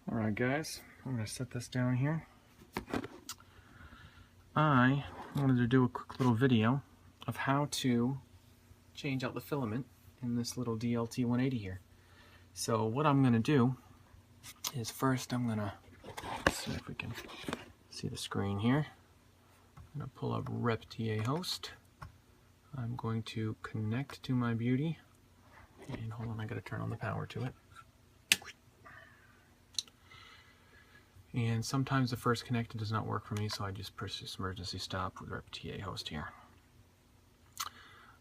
Alright guys, I'm going to set this down here. I wanted to do a quick little video of how to change out the filament in this little Dlt-180 here. So what I'm going to do is first I'm going to see if we can see the screen here. I'm going to pull up Dlt-180 host. I'm going to connect to my beauty, and hold on, I got to turn on the power to it. And sometimes the first connected does not work for me, so I just push this emergency stop with Dlt-180 host here.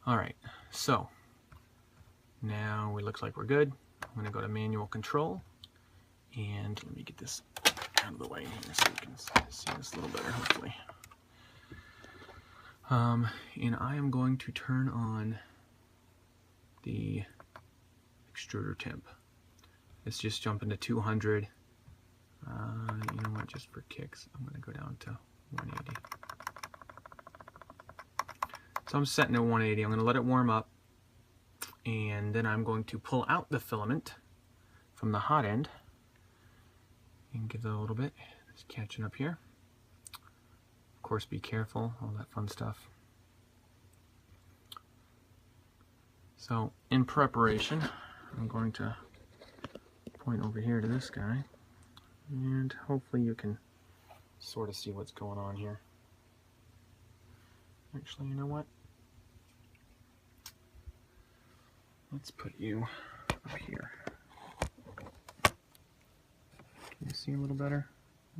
Alright, so now it looks like we're good. I'm going to go to manual control, and let me get this out of the way here so you can see this a little better, hopefully. And I am going to turn on the extruder temp. Let's just jump into 200. You know what, just for kicks, I'm going to go down to 180. So I'm setting at 180. I'm going to let it warm up, and then I'm going to pull out the filament from the hot end and give it a little bit. It's catching up here. Of course, be careful, all that fun stuff. So in preparation, I'm going to point over here to this guy, and hopefully you can sort of see what's going on here. Actually, you know what? Let's put you up here. Can you see a little better?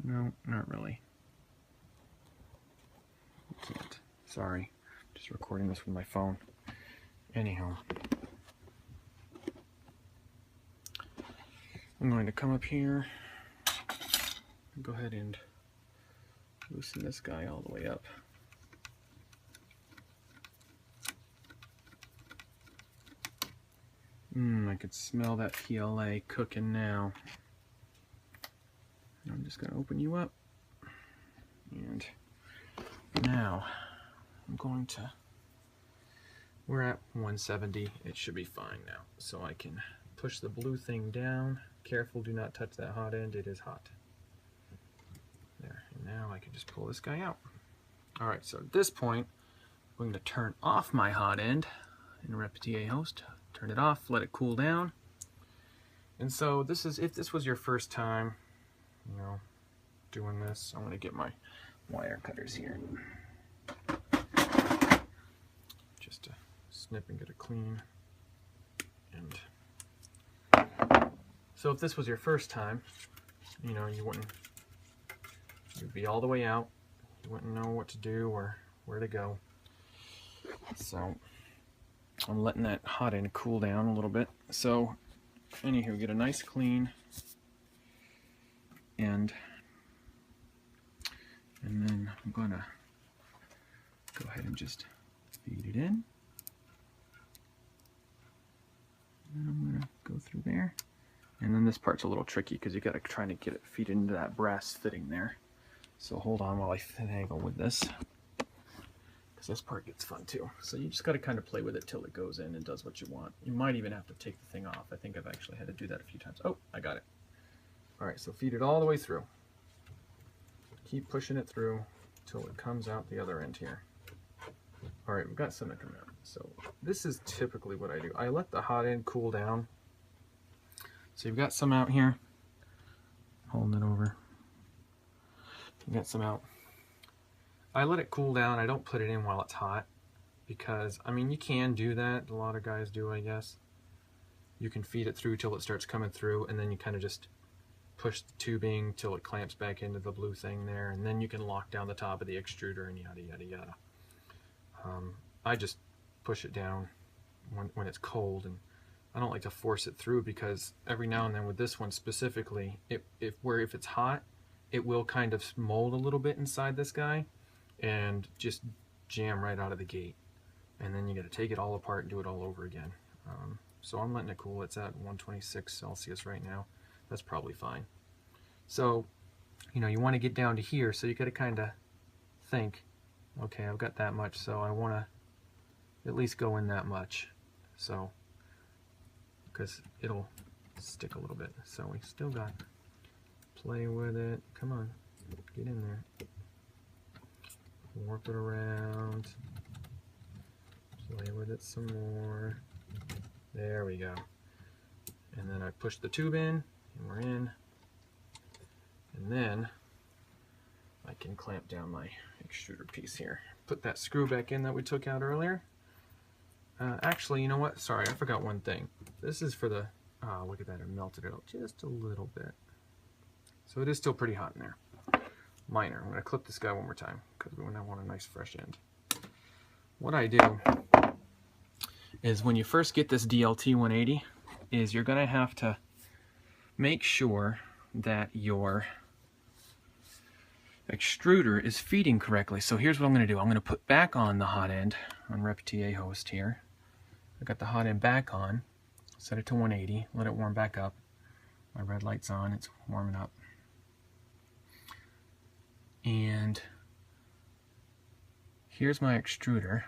No, not really. I can't. Sorry. Just recording this with my phone. Anyhow. I'm going to come up here. Go ahead and loosen this guy all the way up. I could smell that PLA cooking now. I'm just going to open you up. And now I'm going to, we're at 170. It should be fine now. So I can push the blue thing down. Careful, do not touch that hot end. It is hot. There, and now I can just pull this guy out. Alright, so at this point, I'm going to turn off my hot end in Dlt-180 host. Turn it off, let it cool down. And so this is, if this was your first time, you know, doing this, I'm going to get my wire cutters here. Just to snip and get it clean. And so if this was your first time, you know, you'd be all the way out. You wouldn't know what to do or where to go. So I'm letting that hot end cool down a little bit. So anywho, get a nice clean end, and then I'm going to go ahead and just feed it in. And I'm going to go through there. And then this part's a little tricky because you got to try to get it feed into that brass fitting there. So hold on while I finagle with this, because this part gets fun too. So you just got to kind of play with it till it goes in and does what you want. You might even have to take the thing off. I think I've actually had to do that a few times. Oh, I got it. Alright, so feed it all the way through. Keep pushing it through till it comes out the other end here. Alright, we've got something coming out. So this is typically what I do. I let the hot end cool down. So you've got some out here. Holding it over. You've got some out. I let it cool down. I don't put it in while it's hot, because, I mean, you can do that. A lot of guys do, I guess. You can feed it through till it starts coming through, and then you kind of just push the tubing till it clamps back into the blue thing there, and then you can lock down the top of the extruder and yada yada yada. I just push it down when it's cold, and I don't like to force it through, because every now and then with this one specifically, if it's hot, it will kind of mold a little bit inside this guy and just jam right out of the gate, and then you got to take it all apart and do it all over again. So I'm letting it cool. It's at 126 Celsius right now. That's probably fine. So, you know, you want to get down to here, so you got to kind of think, okay, I've got that much, so I want to at least go in that much. So, because it'll stick a little bit. So we still got Play with it. Come on, get in there. Warp it around. Play with it some more. There we go. And then I push the tube in, and we're in. And then I can clamp down my extruder piece here. Put that screw back in that we took out earlier. Actually, you know what? Sorry, I forgot one thing. This is for the, look at that, it melted it out just a little bit. So it is still pretty hot in there. Minor. I'm going to clip this guy one more time because we want a nice fresh end. What I do is when you first get this Dlt-180 is you're going to have to make sure that your extruder is feeding correctly. So here's what I'm going to do. I'm going to put back on the hot end on Repetier host here. I got the hot end back on, set it to 180, let it warm back up. My red light's on, it's warming up. And here's my extruder.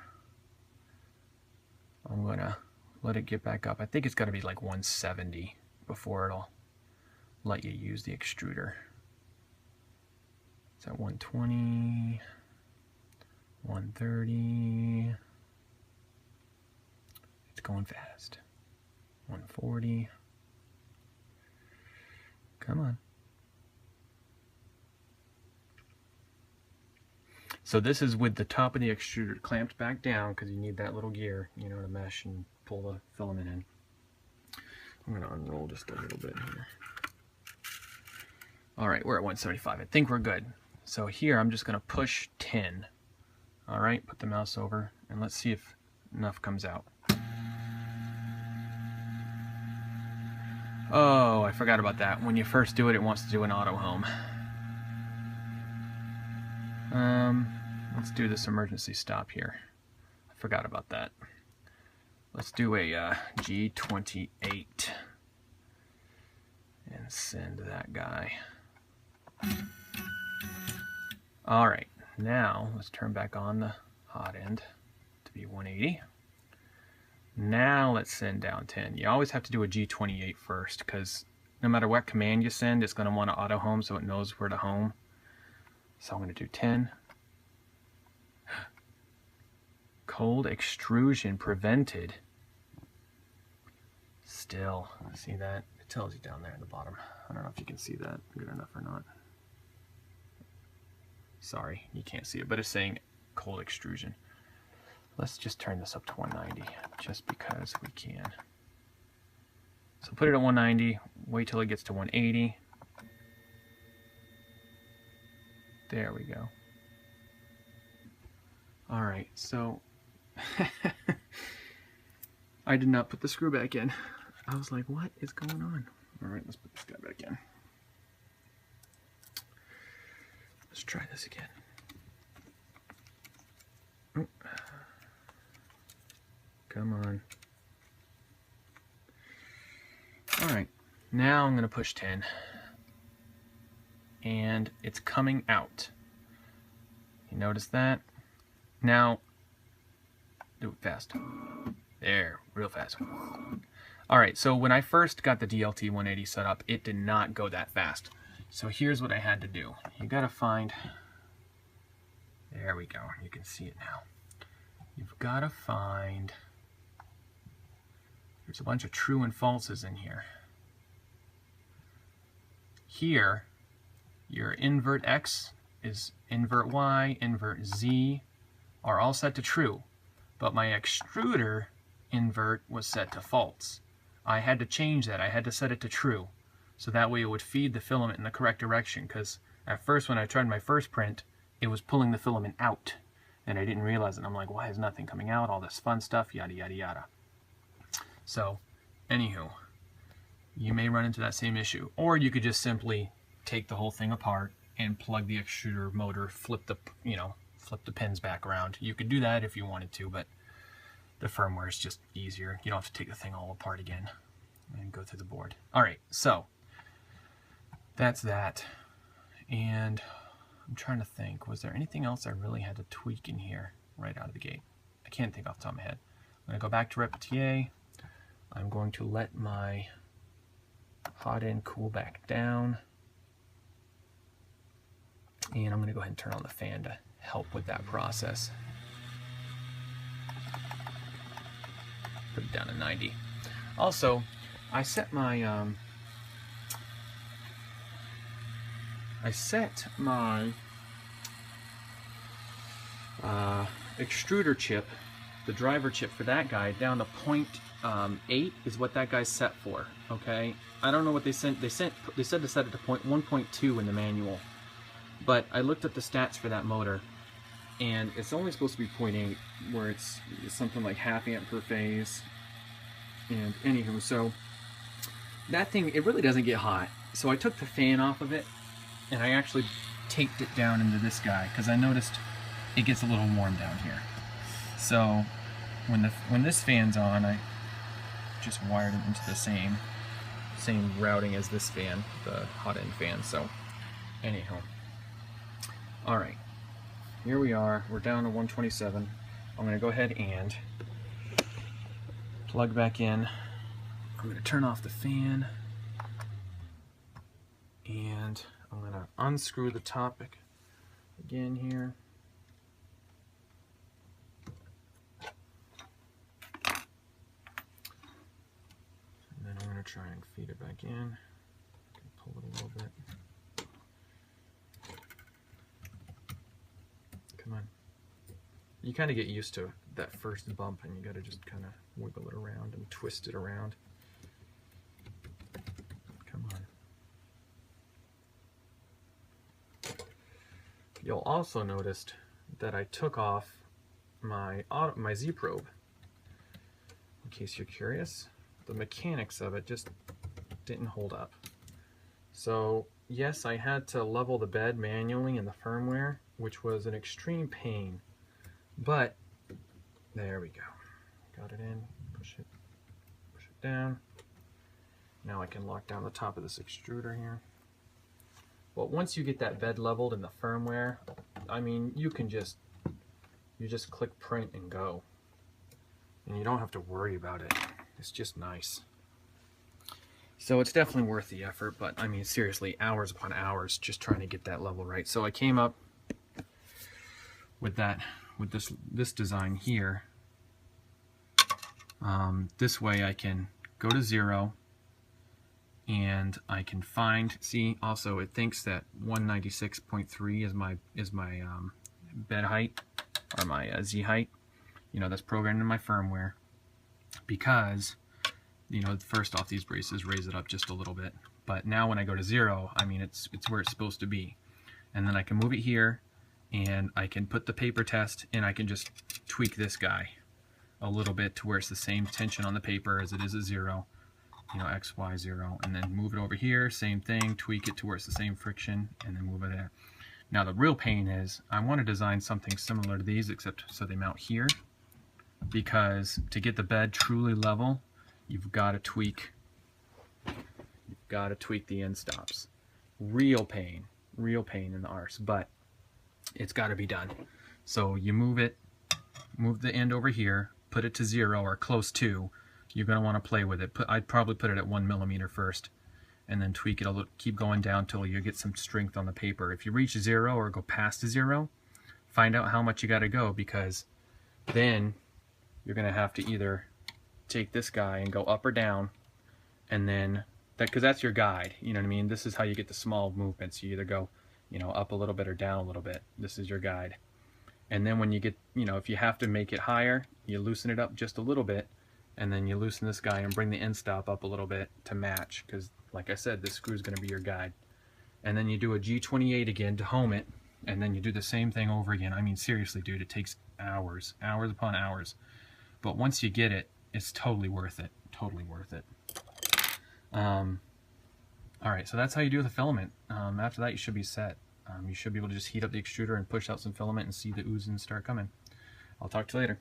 I'm going to let it get back up. I think it's got to be like 170 before it'll let you use the extruder. It's at 120, 130. It's going fast. 140. Come on. So this is with the top of the extruder clamped back down because you need that little gear, you know, to mesh and pull the filament in. I'm going to unroll just a little bit here. All right, we're at 175. I think we're good. So here I'm just going to push 10. All right, put the mouse over and let's see if enough comes out. Oh, I forgot about that. When you first do it, it wants to do an auto home. Let's do this emergency stop here. I forgot about that. Let's do a G28 and send that guy. All right, now let's turn back on the hot end to be 180. Now let's send down 10. You always have to do a G28 first because no matter what command you send, it's going to want to auto home so it knows where to home. So I'm going to do 10. Cold extrusion prevented. Still, see that? It tells you down there at the bottom. I don't know if you can see that good enough or not. Sorry, you can't see it, but it's saying cold extrusion. Let's just turn this up to 190, just because we can. So put it at 190, wait till it gets to 180. There we go. All right, so I did not put the screw back in. I was like, what is going on? All right, let's put this guy back in. Let's try this again. Oh. Come on. All right, now I'm going to push 10. And it's coming out. You notice that? Now, do it fast. There, real fast. All right, so when I first got the Dlt-180 set up, it did not go that fast. So here's what I had to do. You gotta find, there we go, you can see it now. You've gotta find, there's a bunch of true and falses in here. Here, your invert X is invert Y, invert Z are all set to true, but my extruder invert was set to false. I had to change that. I had to set it to true, so that way it would feed the filament in the correct direction, because at first when I tried my first print, it was pulling the filament out, and I didn't realize it. I'm like, why is nothing coming out? All this fun stuff, yada, yada, yada. So, anywho, you may run into that same issue, or you could just simply take the whole thing apart and plug the extruder motor, flip the pins back around. You could do that if you wanted to, but the firmware is just easier. You don't have to take the thing all apart again and go through the board. All right, so that's that. And I'm trying to think, was there anything else I really had to tweak in here right out of the gate? I can't think off the top of my head. I'm going to go back to Repetier. I'm going to let my hot end cool back down. And I'm going to go ahead and turn on the fan to help with that process. Put it down to 90. Also, I set my extruder chip, the driver chip for that guy, down to 0.8 is what that guy's set for. Okay, I don't know what they sent. They said to set it to 1.2 in the manual, but I looked at the stats for that motor, and it's only supposed to be 0.8, where it's something like ½ amp per phase. And anywho, so that thing, it really doesn't get hot. So I took the fan off of it, and I actually taped it down into this guy, because I noticed it gets a little warm down here. So when this fan's on, I just wired it into the same routing as this fan, the hot end fan. So anyhow, all right, here we are. We're down to 127. I'm going to go ahead and plug back in. I'm going to turn off the fan, and I'm going to unscrew the top again here. And then I'm going to try and feed it back in. Pull it a little bit. Come on. You kind of get used to that first bump, and you got to just kind of wiggle it around and twist it around. Come on. You'll also notice that I took off my Z-probe. In case you're curious, the mechanics of it just didn't hold up. So yes, I had to level the bed manually in the firmware, which was an extreme pain, but there we go. Got it in, push it down. Now I can lock down the top of this extruder here. Well, once you get that bed leveled in the firmware, I mean, you just click print and go. And you don't have to worry about it. It's just nice. So it's definitely worth the effort, but I mean, seriously, hours upon hours just trying to get that level right. So I came up with this design here. This way I can go to 0, and I can find, see, also it thinks that 196.3 is my bed height, or my Z height. You know, that's programmed in my firmware, because, you know, first off, these braces raise it up just a little bit, but now when I go to 0, I mean, it's where it's supposed to be. And then I can move it here, and I can put the paper test, and I can just tweak this guy a little bit to where it's the same tension on the paper as it is at 0, you know, X, Y, 0, and then move it over here, same thing, tweak it to where it's the same friction, and then move it there. Now the real pain is, I want to design something similar to these, except so they mount here, because to get the bed truly level, you've got to tweak the end stops. Real pain in the arse, but it's got to be done. So you move the end over here, put it to 0 or close to. You're going to want to play with it. I'd probably put it at 1 millimeter first, and then tweak it a little, keep going down till you get some strength on the paper. If you reach 0 or go past 0, find out how much you got to go, because then you're going to have to either take this guy and go up or down, and then because that's your guide, you know what I mean? This is how you get the small movements. You either go, you know, up a little bit or down a little bit. This is your guide. And then when you get, you know, if you have to make it higher, you loosen it up just a little bit, and then you loosen this guy and bring the end stop up a little bit to match, because like I said, this screw is going to be your guide. And then you do a G28 again to home it, and then you do the same thing over again. I mean, seriously, dude, it takes hours upon hours. But once you get it, it's totally worth it. Totally worth it. Alright, so that's how you do the filament. After that, you should be set. You should be able to just heat up the extruder and push out some filament and see the oozing start coming. I'll talk to you later.